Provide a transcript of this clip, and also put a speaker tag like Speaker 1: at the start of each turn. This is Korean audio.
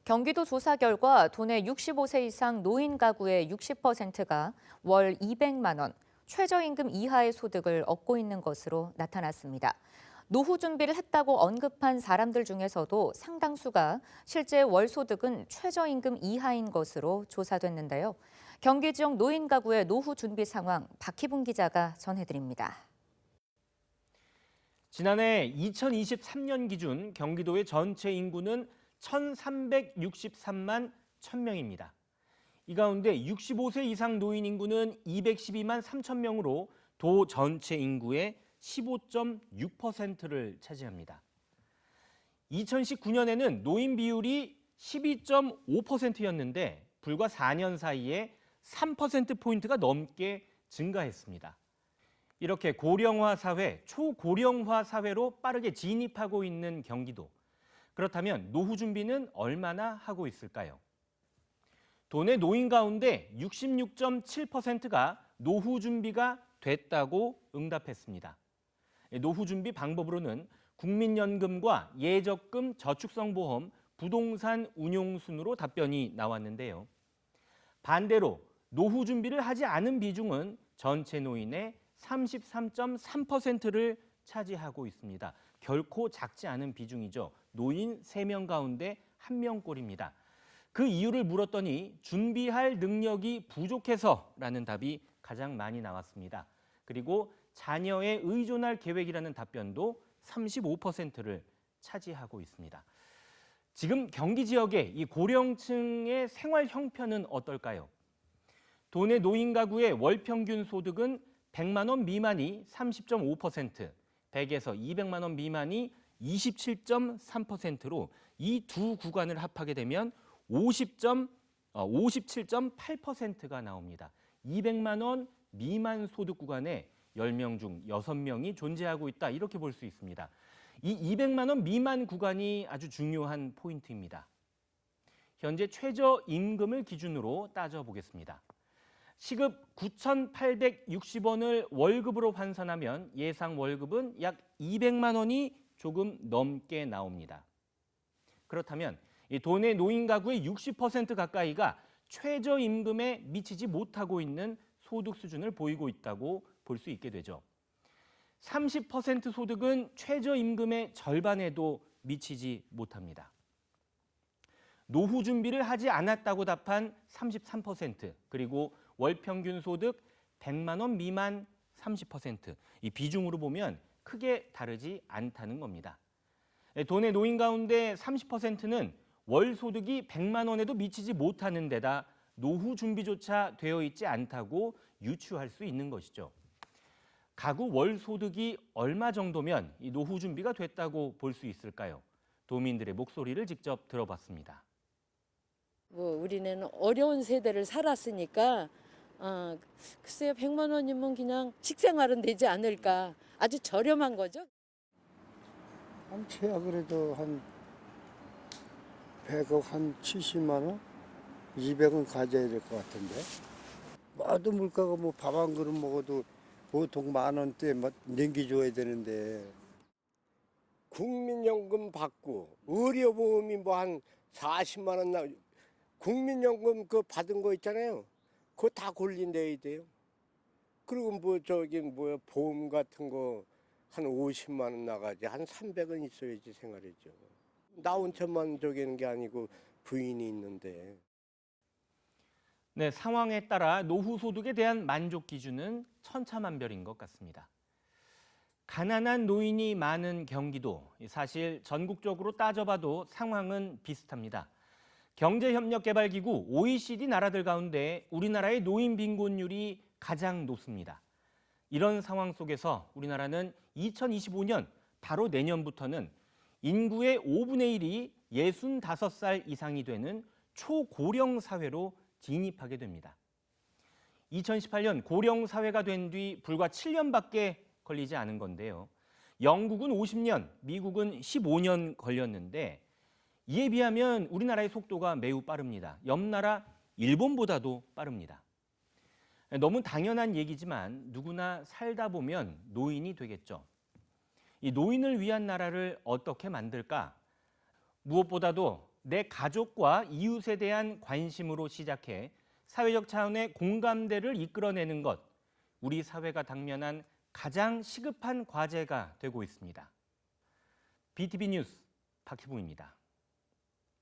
Speaker 1: 경기도 조사 결과 도내 65세 이상 노인 가구의 60%가 월 200만 원, 최저임금 이하의 소득을 얻고 있는 것으로 나타났습니다. 노후 준비를 했다고 언급한 사람들 중에서도 상당수가 실제 월 소득은 최저임금 이하인 것으로 조사됐는데요. 경기 지역 노인 가구의 노후 준비 상황 박희분 기자가 전해드립니다.
Speaker 2: 지난해 2023년 기준 경기도의 전체 인구는 1,363만 1,000명입니다. 이 가운데 65세 이상 노인 인구는 212만 3천 명으로 도 전체 인구의 15.6%를 차지합니다. 2019년에는 노인 비율이 12.5%였는데 불과 4년 사이에 3%포인트가 넘게 증가했습니다. 이렇게 고령화 사회, 초고령화 사회로 빠르게 진입하고 있는 경기도. 그렇다면 노후 준비는 얼마나 하고 있을까요? 도내 노인 가운데 66.7%가 노후 준비가 됐다고 응답했습니다. 노후 준비 방법으로는 국민연금과 예적금, 저축성보험, 부동산 운용순으로 답변이 나왔는데요. 반대로 노후 준비를 하지 않은 비중은 전체 노인의 33.3%를 차지하고 있습니다. 결코 작지 않은 비중이죠. 노인 3명 가운데 1명꼴입니다. 그 이유를 물었더니 준비할 능력이 부족해서라는 답이 가장 많이 나왔습니다. 그리고 자녀에 의존할 계획이라는 답변도 35%를 차지하고 있습니다. 지금 경기 지역의 이 고령층의 생활 형편은 어떨까요? 도내 노인 가구의 월 평균 소득은 100만 원 미만이 30.5%, 100에서 200만 원 미만이 27.3%로 이 두 구간을 합하게 되면 57.8%가 나옵니다. 200만 원 미만 소득 구간에 10명 중 6명이 존재하고 있다, 이렇게 볼 수 있습니다. 이 200만 원 미만 구간이 아주 중요한 포인트입니다. 현재 최저임금을 기준으로 따져보겠습니다. 시급 9,860원을 월급으로 환산하면 예상 월급은 약 200만 원이 조금 넘게 나옵니다. 그렇다면 이 도내 노인 가구의 60% 가까이가 최저임금에 미치지 못하고 있는 소득 수준을 보이고 있다고 볼 수 있게 되죠. 30% 소득은 최저임금의 절반에도 미치지 못합니다. 노후 준비를 하지 않았다고 답한 33%, 그리고 월 평균 소득 100만 원 미만 30%, 이 비중으로 보면 크게 다르지 않다는 겁니다. 도내 노인 가운데 30%는 월 소득이 100만 원에도 미치지 못하는 데다 노후 준비조차 되어 있지 않다고 유추할 수 있는 것이죠. 가구 월 소득이 얼마 정도면 이 노후 준비가 됐다고 볼 수 있을까요? 도민들의 목소리를 직접 들어봤습니다.
Speaker 3: 우리는 어려운 세대를 살았으니까 글쎄요, 100만 원이면 그냥 식생활은 되지 않을까. 아주 저렴한 거죠.
Speaker 4: 한 최하 그래도 한 100억 한 70만 원? 200은 가져야 될 것 같은데. 모두 물가가 뭐 밥 한 그릇 먹어도 보통 10,000원대 넘겨줘야 되는데.
Speaker 5: 국민연금 받고 의료보험이 뭐 한 40만 원 나. 국민연금 그 받은 거 있잖아요. 그거 다 골린대야 돼요. 그리고 뭐 보험 같은 거 한 50만 원 나가지, 한 300은 있어야지 생활이죠. 나 혼자만 저기는 게 아니고 부인이 있는데.
Speaker 2: 네, 상황에 따라 노후 소득에 대한 만족 기준은 천차만별인 것 같습니다. 가난한 노인이 많은 경기도, 사실 전국적으로 따져봐도 상황은 비슷합니다. 경제협력개발기구 OECD 나라들 가운데 우리나라의 노인 빈곤율이 가장 높습니다. 이런 상황 속에서 우리나라는 2025년 바로 내년부터는 인구의 5분의 1이 65살 이상이 되는 초고령 사회로 진입하게 됩니다. 2018년 고령 사회가 된 뒤 불과 7년밖에 걸리지 않은 건데요. 영국은 50년, 미국은 15년 걸렸는데 이에 비하면 우리나라의 속도가 매우 빠릅니다. 옆 나라 일본보다도 빠릅니다. 너무 당연한 얘기지만 누구나 살다 보면 노인이 되겠죠. 이 노인을 위한 나라를 어떻게 만들까? 무엇보다도 내 가족과 이웃에 대한 관심으로 시작해 사회적 차원의 공감대를 이끌어내는 것, 우리 사회가 당면한 가장 시급한 과제가 되고 있습니다. BTV 뉴스 박희봉입니다.